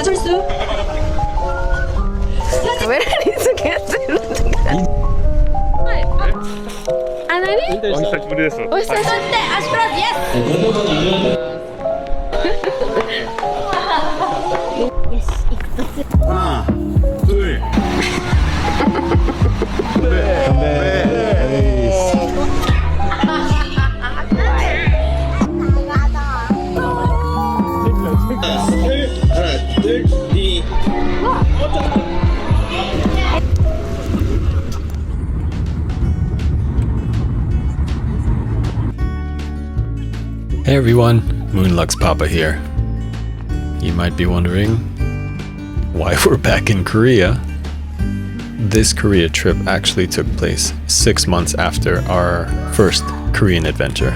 자, 철수. 카메라를 소개했어요. 아,何?お久しぶりです。お久しぶり。アシュプラス、イエス。Hey everyone, Moonlux Papa here. You might be wondering why we're back in Korea. This Korea trip actually took place 6 months after our first Korean adventure.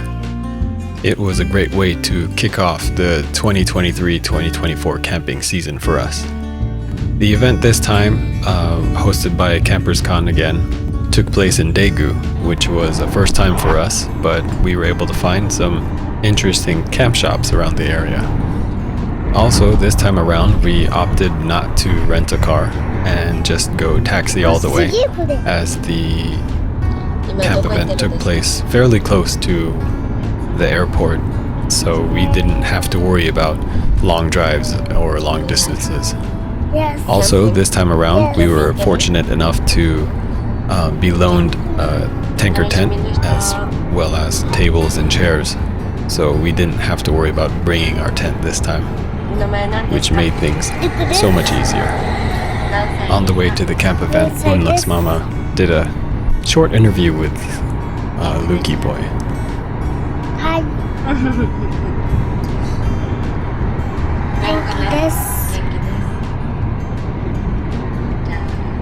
It was a great way to kick off the 2023-2024 camping season for us. The event this time, hosted by Campers Con again, took place in Daegu, which was a first time for us, but we were able to find some interesting camp shops around the area. Also, this time around, we opted not to rent a car and just go taxi all the way, as the camp event took place fairly close to the airport, so we didn't have to worry about long drives or long distances. Also, this time around, we were fortunate enough to be loaned a Tenker tent as well as tables and chairs, so we didn't have to worry about bringing our tent this time, which made things so much easier. On the way to the camp event, Moonlux Mama did a short interview with Luki Boy. Hi. This.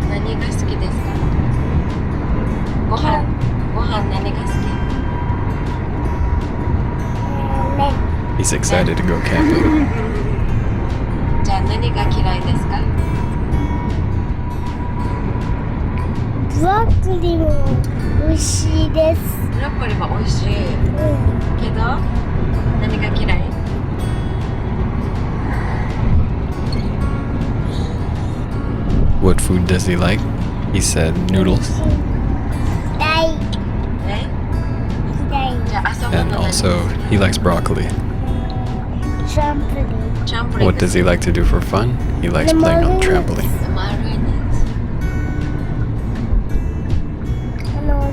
何が好きですか？ご飯何が好き？ He's excited to go camping. じゃあ何が嫌いですか？ブロッコリーも美味しいです。ブロッコリーは美味しい。けど何が嫌い？ What food does he like? He said noodles. And also, he likes broccoli. Trampoline. What does he like to do for fun? He likes playing on the trampoline.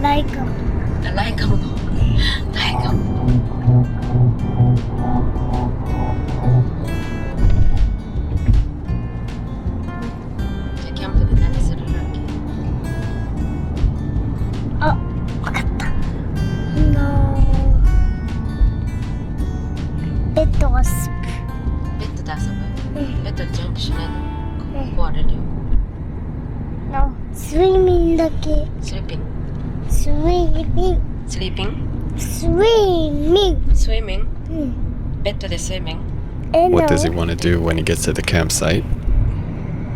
Like No, swimming だけ。 Sleeping. Swimming. Sleeping? Swimming. Swimming? ベッドで swimming? What does he want to do when he gets to the campsite?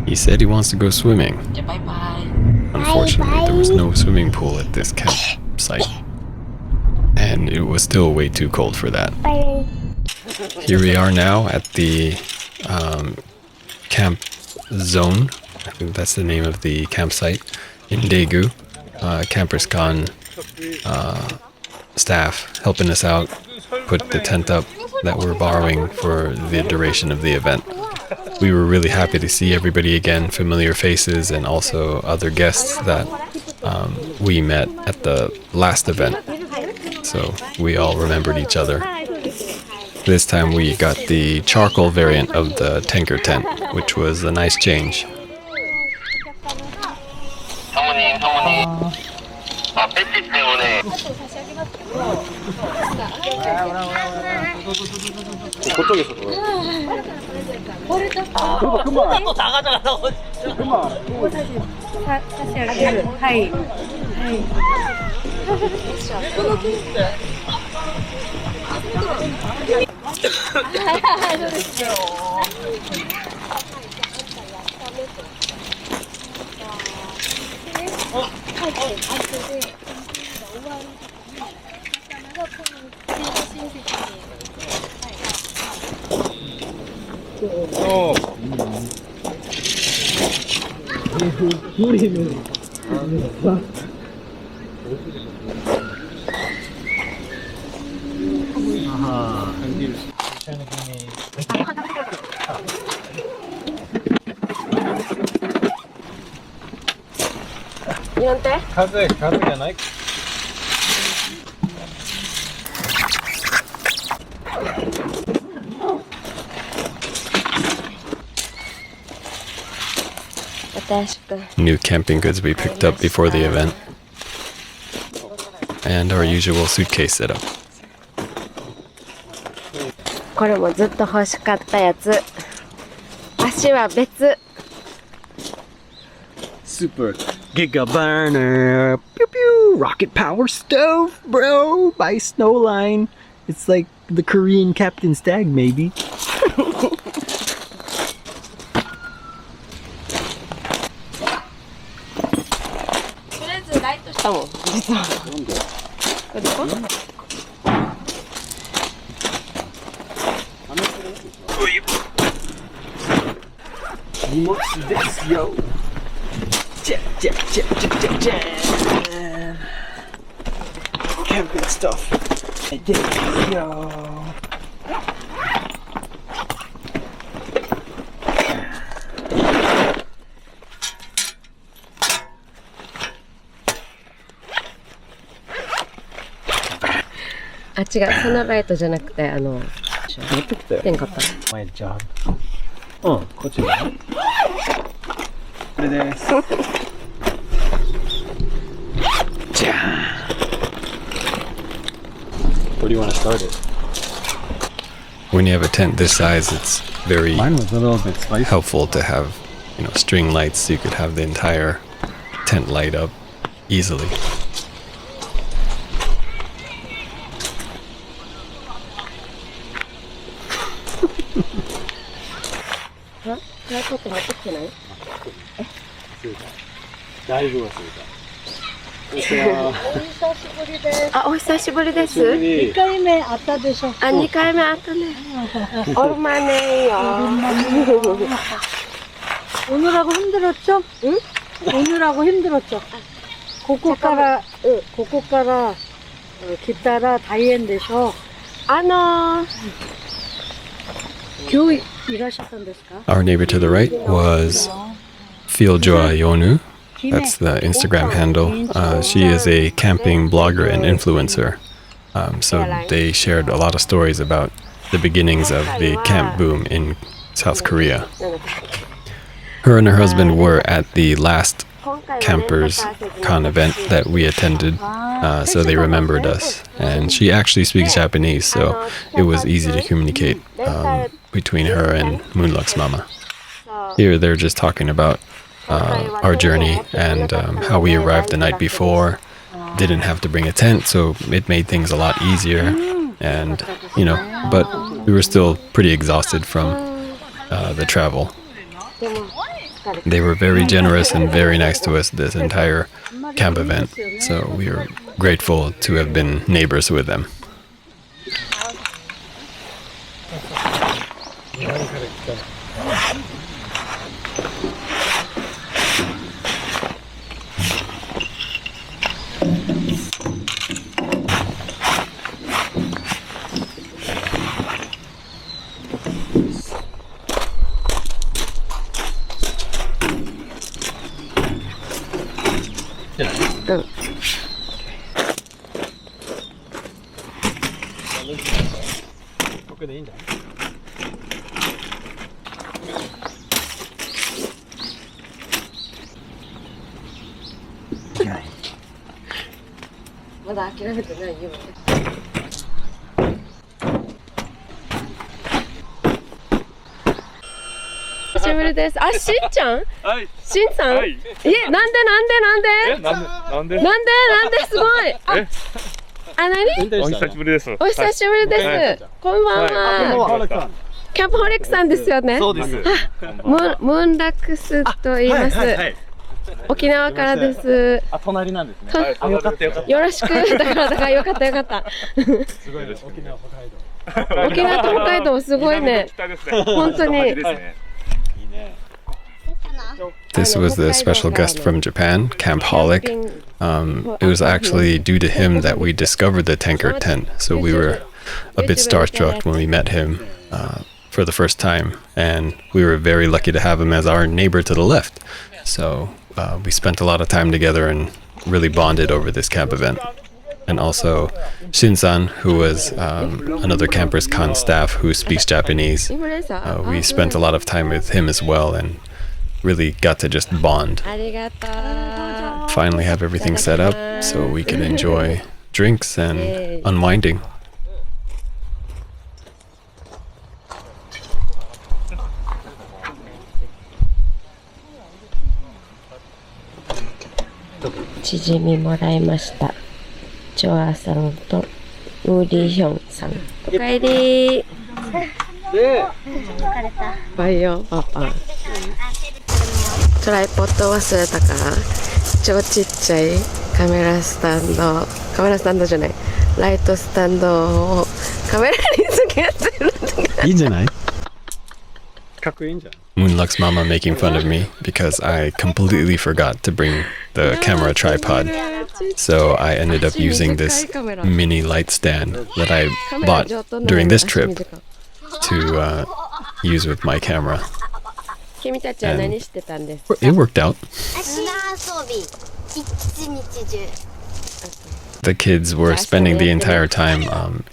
He said he wants to go swimming. じゃあバイバイ。 Unfortunately, there was no swimming pool at this campsite. And it was still way too cold for that. Bye. Here we are now at the camp zone. I think that's the name of the campsite in Daegu. Campers Con staff helping us out, put the tent up that we're borrowing for the duration of the event. We were really happy to see everybody again, familiar faces, and also other guests that we met at the last event. So we all remembered each other. This time we got the charcoal variant of the Tenker tent, which was a nice change. なんて風じゃない。New camping goods we picked up before the event. And our usual suitcase setup. これもずっと欲しかったやつ。足は別。 Super Giga Burner Pew Pew Rocket Power Stove, bro, by Snowline. It's like the Korean Captain Stag, maybe. とりあえずライトしたもん、実は。これどこ荷物ですよ。じゃじゃじゃじゃじゃじゃーん。Camping stuff. ですよ。あ、違う、そのライトじゃなくて、持ってきたよ。ペン買った。My job. うん、こっちだね。これです。じゃーん。Where do you want to start it? When you have a tent this size, it's very Mine was a little bit spicy. helpful to have, string lights so you could have the entire tent light up easily. トライポット持ってきてない？だいぶ忘れた。お久しぶりです。あ、お久しぶりです。2回目あったでしょ。あ、2回目あったね。オルマネよ。오늘하고 힘들었죠? 응? 오늘하고 힘들었죠? ここから来たら大変でしょ。今日いらっしゃったんですか？ Our neighbor to the right was Philjoa Yonu. That's the Instagram handle. She is a camping blogger and influencer. So they shared a lot of stories about the beginnings of the camp boom in South Korea. Her and her husband were at the last Campers Con event that we attended, so they remembered us. And she actually speaks Japanese, so it was easy to communicate between her and Moonlux Mama. Here they're just talking about our journey and how we arrived the night before. Didn't have to bring a tent, so it made things a lot easier. And, but we were still pretty exhausted from the travel. They were very generous and very nice to us this entire camp event, so we are grateful to have been neighbors with them. Mm. ここでいいんだ。まだ諦めてないよ。久しぶりです。あ、しんちゃん？はい。しんさん？はい。なんですごい。あ、何？お久しぶりです。お久しぶりです。こんばんは。キャンプホリックさんですよね。そうです。ムーンラックスと言います。沖縄からです。あ、隣なんですね。よろしく。だからよかった。すごいです。沖縄北海道。沖縄と北海道すごいね。本当に。This was the special guest from Japan, Campholic. It was actually due to him that we discovered the Tenker tent, so we were a bit starstruck when we met him for the first time, and we were very lucky to have him as our neighbor to the left. So we spent a lot of time together and really bonded over this camp event. And also Shin-san, who was another Campers Con staff who speaks Japanese. We spent a lot of time with him as well and really got to just bond. Finally have everything set up so we can enjoy drinks and unwinding. Chijimi もらいました。チョアさんとウーリーヒョンさん。おかえりー。バイよパパ。トライポッド忘れたから超ちっちゃいカメラスタンドじゃない、ライトスタンドをカメラにつけてるんだ。いいんじゃない？かっこいいんじゃん。Moonlux Mama making fun of me because I completely forgot to bring the camera tripod. So I ended up using this mini light stand that I bought during this trip to use with my camera. And it worked out. The kids were spending the entire time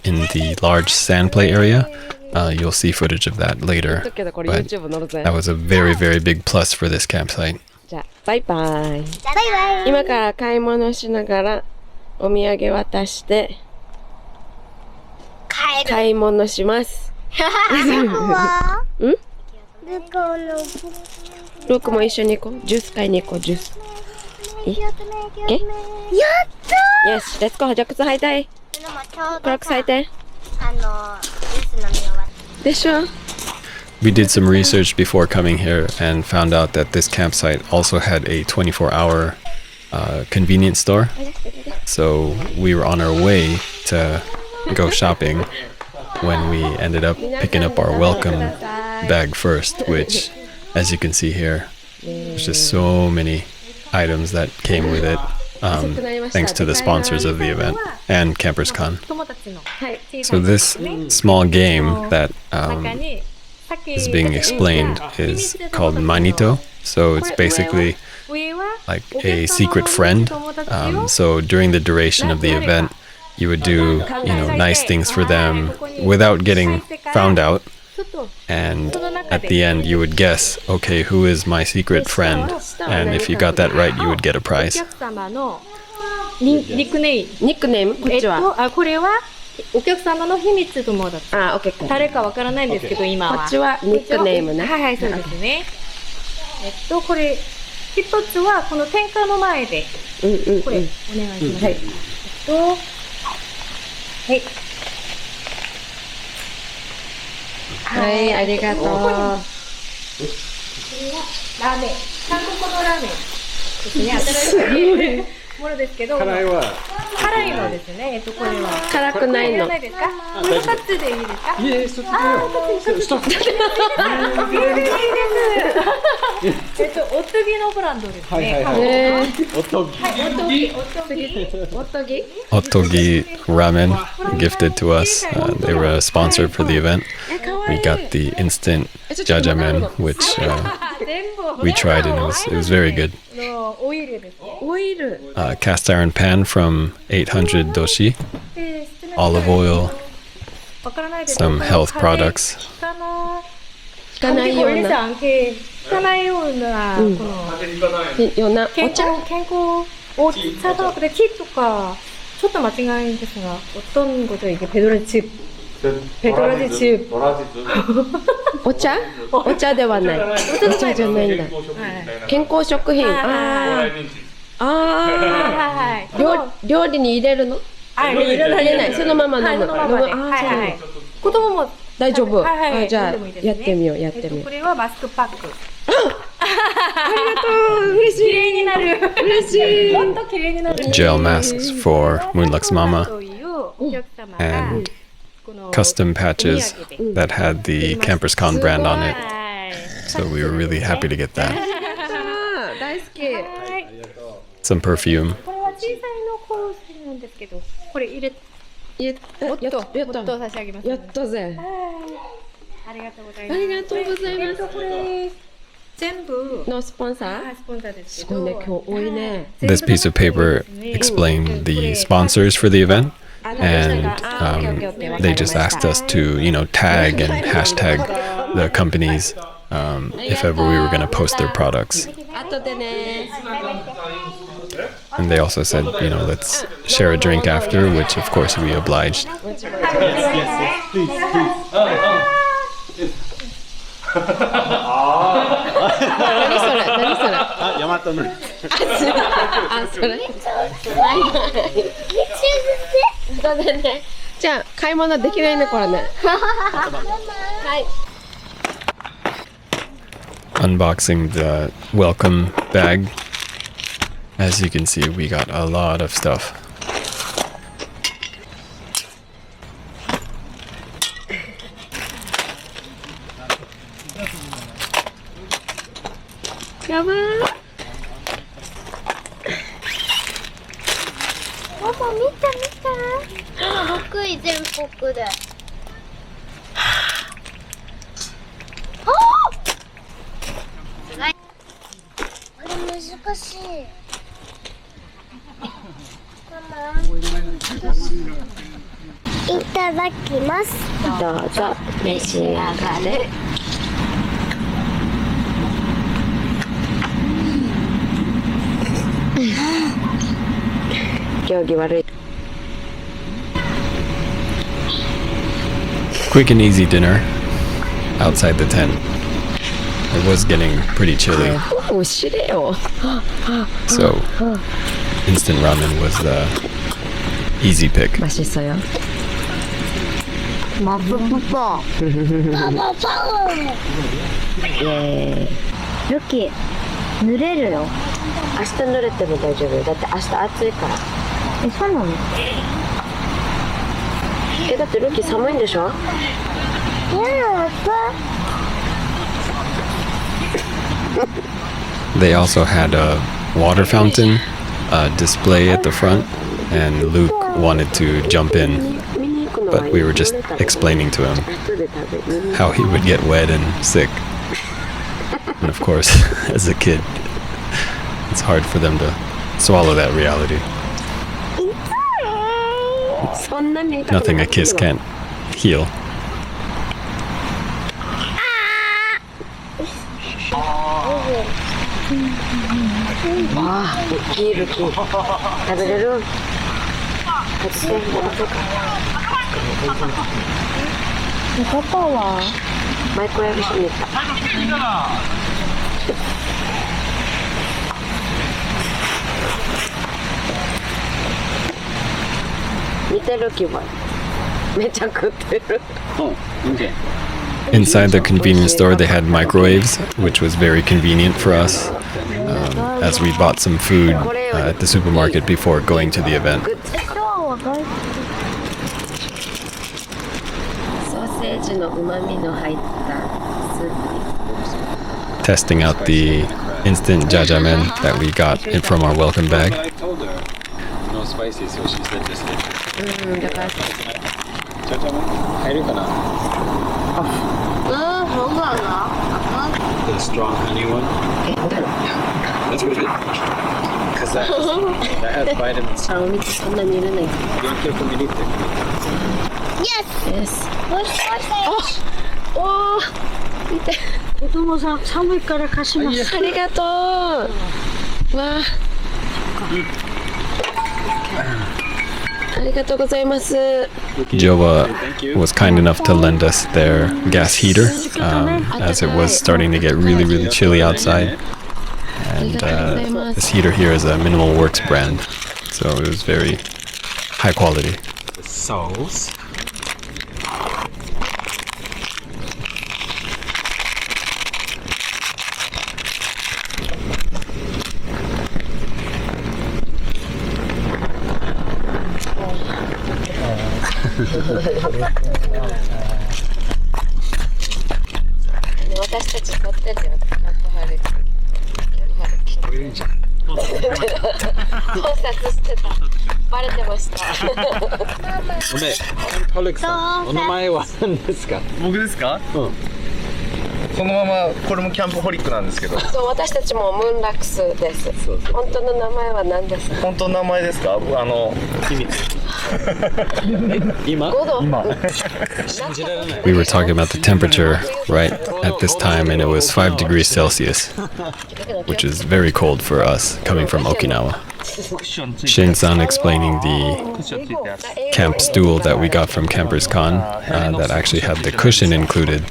in the large sand play area. You'll see footage of that later. But that was a very, very big plus for this campsite. じゃあバイバイ。今から買い物しながらお土産渡して買い物します。ルークも一緒に行こう。ジュース買いに行こう。ジュース。いい？やったー。よし、レッツゴー。じゃあ靴履いたい。クラックス履いて。でしょWe did some research before coming here and found out that this campsite also had a 24-hour convenience store. So we were on our way to go shopping when we ended up picking up our welcome bag first, which, as you can see here, there's just so many items that came with it, thanks to the sponsors of the event and Campers Con. So this small game that is being explained is called Manito. So it's basically like a secret friend. So during the duration of the event, you would do, nice things for them without getting found out. And at the end, you would guess, okay, who is my secret friend? And if you got that right, you would get a prize. ニックネームこっちはこれはお客様の秘密友達。あ、オッケー。誰かわからないんですけど今は。こっちはニックネームね。はいはい、そうですね。これ一つはこの天下の前でこれお願いします。はい。はい。はい、ありがとう。これはラーメン。韓国のラーメンですね。新しいものですけど。辛いのですね。これは辛くないの。これですか？2つでいいですか？いえ、一つで一つ。いいです。おとぎのブランドですね。おとぎ。Otogi ramen gifted to us. They were a sponsor for the event. We got the instant jajamen, which we tried and it was very good. Cast iron pan from 800 doshi, olive oil, some health products. 聞かないような。聞かないような健康お茶とかでティとかちょっと間違いですが어떤 거죠 이게 베드로집お茶？お茶ではない。お茶じゃないんだ。健康食品。料理に入れるの？入れない。そのまま飲む。子供も大丈夫。じゃあやってみよう。これはマスクパック。ありがとう。嬉しい。綺麗になる。嬉しい。もっと綺麗になる。Gel masks for Moonlux Mama. And custom patches that had the Campers Con brand on it. So we were really happy to get that. 大好き。 Some perfume. これは小さいのコースなんですけど、これ入れもっと差し上げます。やったぜ。ありがとうございます。ありがとうございます。これ全部のスポンサー？スポンサーですすごいね、今日多いね。 This piece of paper explained the sponsors for the event, and they just asked us to, tag and hashtag the companies if ever we were going to post their products. 後でね。 And they also said, let's share a drink after, which of course we obliged. Please. 何それ？何それ？あ、ヤマトのり。あ、それ？そうだね。じゃあ買い物できないねこれね。はい。 Unboxing the welcome bag. As you can see, we got a lot of stuff. やばー。パパ見た。6位全国で。これ難しい。いただきます。どうぞ召し上がれ。行儀悪い。 Quick and easy dinner outside the tent. It was getting pretty chilly, おしれよ。 so instant ramen was the easy pick. マシソよ。マブパパ。パパパパ。イエーイ。ルキ、濡れるよ。明日濡れても大丈夫よ。だって明日暑いから。え、そうなの？だってルキ寒いんでしょ？ They also had a water fountain display at the front, and Luke wanted to jump in, but we were just explaining to him how he would get wet and sick. And of course, as a kid, it's hard for them to swallow that reality. Nothing a kiss can't heal. わあ、大きいルキ食べれる？外してもらおうか。パパはマイクロウェーブしてみた。見てる気分。めちゃ食ってる。Inside the convenience store, they had microwaves, which was very convenient for us, as we bought some food at the supermarket before going to the event. ソーセージの旨味の入ったスープ。 Testing out the instant jajamen that we got from our welcome bag. No spicy, so she said just get だから。入るかな？そうだな。 The strong honey one? That's good. Because that has vitamins. あ、お水そんなに入れない。400ミリリットル。Yes。もしもし。おー、見て。子供さん寒いから貸します。ありがとう。わあ。ありがとうございます。 Joa was kind enough to lend us their gas heater, as it was starting to get really, really chilly outside. And this heater here is a Minimal Works brand, so it was very high quality. The sauce. 私たち撮ってるよ。キャンプハリ。考察してた。バレてました。ハルクさん、お名前は何ですか？僕ですか？そのままこれもキャンプホリックなんですけど。そう、私たちもムーンラックスです。本当の名前は何ですか？本当の名前ですか？秘密。今 We were talking about the temperature right at this time, and it was 5 degrees Celsius, which is very cold for us coming from Okinawa. Shin-san explaining the camp stool that we got from Campers Con that actually had the cushion included,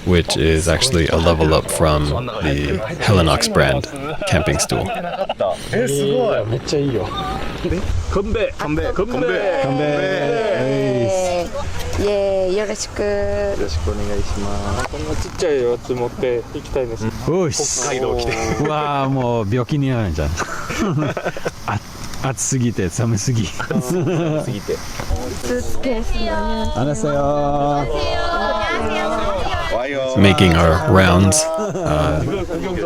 which is actually a level up from the Helinox brand camping stool. すごい。めっちゃいいよ。乾杯。イエーイ、よろしく。よろしくお願いします。こんなちっちゃいやつ持って行きたいです。よし。北海道来て。うわーもう病気になるじゃん。暑すぎて寒すぎ。すぎて。スーツケースのね。Making our rounds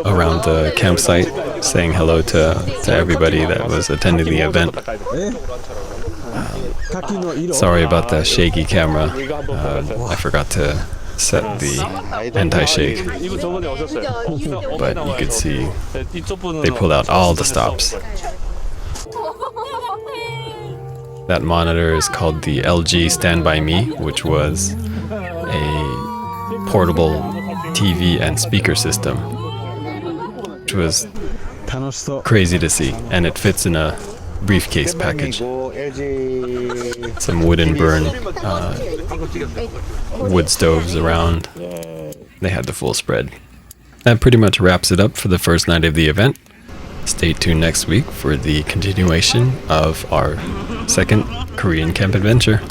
around the campsite, saying hello to everybody that was attending the event. Sorry about the shaky camera. I forgot to set the anti-shake, but you could see they pulled out all the stops. That monitor is called the LG Stand By Me, which was a portable TV and speaker system, which was crazy to see, and it fits in a briefcase package. Some wooden burn wood stoves around. They had the full spread. That pretty much wraps it up for the first night of the event. Stay tuned next week for the continuation of our second Korean camp adventure.